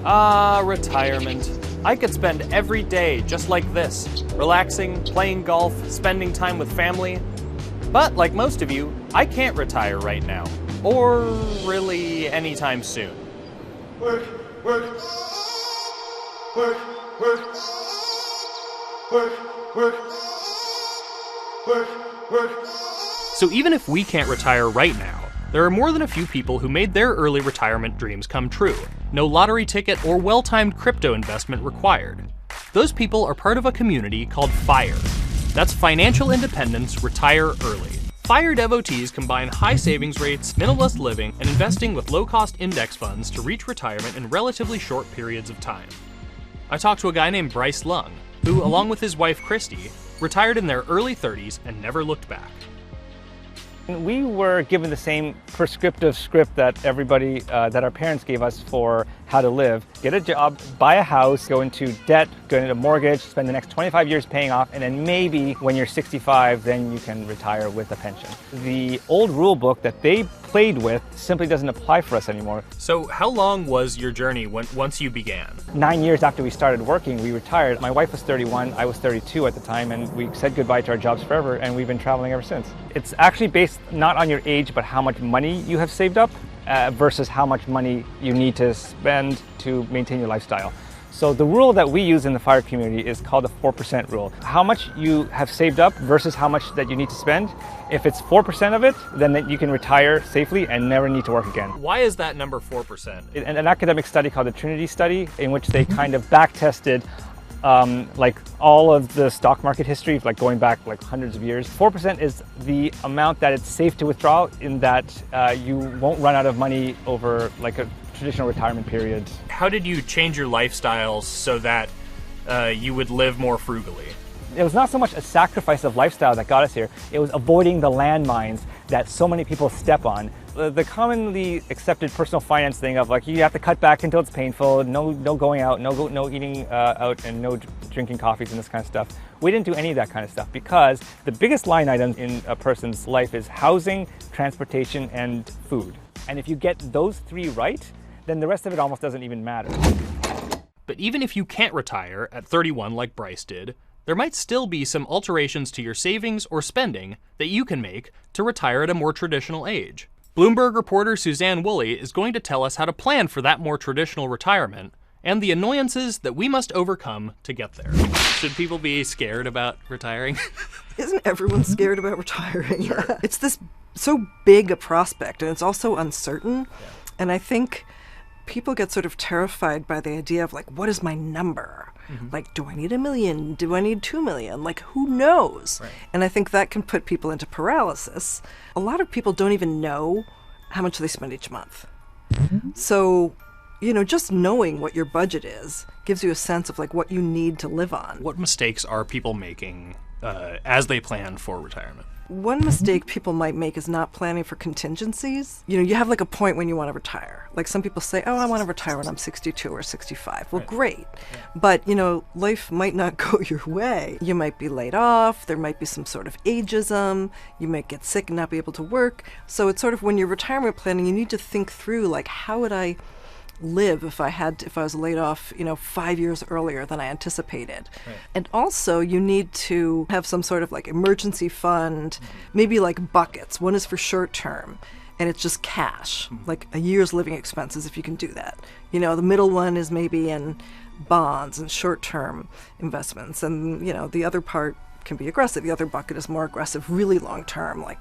Retirement. I could spend every day just like this, relaxing, playing golf, spending time with family. But like most of you, I can't retire right now. Or really anytime soon. Work, work, work, work, work, work, work, work. So even if we can't retire right now, there are more than a few people who made their early retirement dreams come true. No lottery ticket or well-timed crypto investment required. Those people are part of a community called FIRE. That's Financial Independence Retire Early. FIRE devotees combine high savings rates, minimalist living, and investing with low-cost index funds to reach retirement in relatively short periods of time. I talked to a guy named Bryce Lung, who, along with his wife Christy, retired in their early 30s and never looked back. We were given the same prescriptive script that everybody, that our parents gave us for how to live. Get a job, buy a house, go into debt, go into a mortgage, spend the next 25 years paying off, and then maybe when you're 65, then you can retire with a pension. The old rule book that they played with simply doesn't apply for us anymore. So how long was your journey once you began? 9 years after we started working, we retired. My wife was 31, I was 32 at the time, and we said goodbye to our jobs forever, and we've been traveling ever since. It's actually based not on your age, but how much money you have saved up versus how much money you need to spend to maintain your lifestyle. So the rule that we use in the FIRE community is called the 4% rule. How much you have saved up versus how much that you need to spend. If it's 4% of it, then you can retire safely and never need to work again. Why is that number 4%? An academic study called the Trinity Study, in which they kind of back tested like all of the stock market history, like going back like hundreds of years. 4% is the amount that it's safe to withdraw, in that you won't run out of money over like a traditional retirement period. How did you change your lifestyles so that you would live more frugally? It was not so much a sacrifice of lifestyle that got us here, it was avoiding the landmines that so many people step on. The commonly accepted personal finance thing of like, you have to cut back until it's painful, no going out, no eating out, and no drinking coffees and this kind of stuff. We didn't do any of that kind of stuff, because the biggest line item in a person's life is housing, transportation, and food. And if you get those three right, then the rest of it almost doesn't even matter. But even if you can't retire at 31 like Bryce did, there might still be some alterations to your savings or spending that you can make to retire at a more traditional age. Bloomberg reporter Suzanne Woolley is going to tell us how to plan for that more traditional retirement and the annoyances that we must overcome to get there. Should people be scared about retiring? Isn't everyone scared about retiring? Sure. It's this so big a prospect, and it's also uncertain. Yeah. And I think people get sort of terrified by the idea of like, what is my number? Mm-hmm. Like, do I need $1 million? Do I need $2 million? Like, who knows? Right. And I think that can put people into paralysis. A lot of people don't even know how much they spend each month. Mm-hmm. So, you know, just knowing what your budget is gives you a sense of like what you need to live on. What mistakes are people making as they plan for retirement? One mistake people might make is not planning for contingencies. You know, you have like a point when you want to retire. Like some people say, oh, I want to retire when I'm 62 or 65. Well, right. Great. Yeah. But, you know, life might not go your way. You might be laid off. There might be some sort of ageism. You might get sick and not be able to work. So it's sort of when you're retirement planning, you need to think through like, how would I live if I was laid off, you know, 5 years earlier than I anticipated. Right. And also you need to have some sort of like emergency fund, mm-hmm. maybe like buckets. One is for short term and it's just cash, mm-hmm. like a year's living expenses if you can do that. You know, the middle one is maybe in bonds and short term investments, and you know, the other part can be aggressive. The other bucket is more aggressive, really long term, like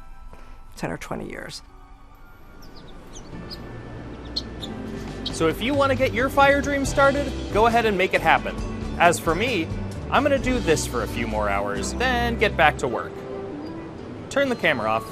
10 or 20 years. So if you want to get your FIRE dream started, go ahead and make it happen. As for me, I'm going to do this for a few more hours, then get back to work. Turn the camera off.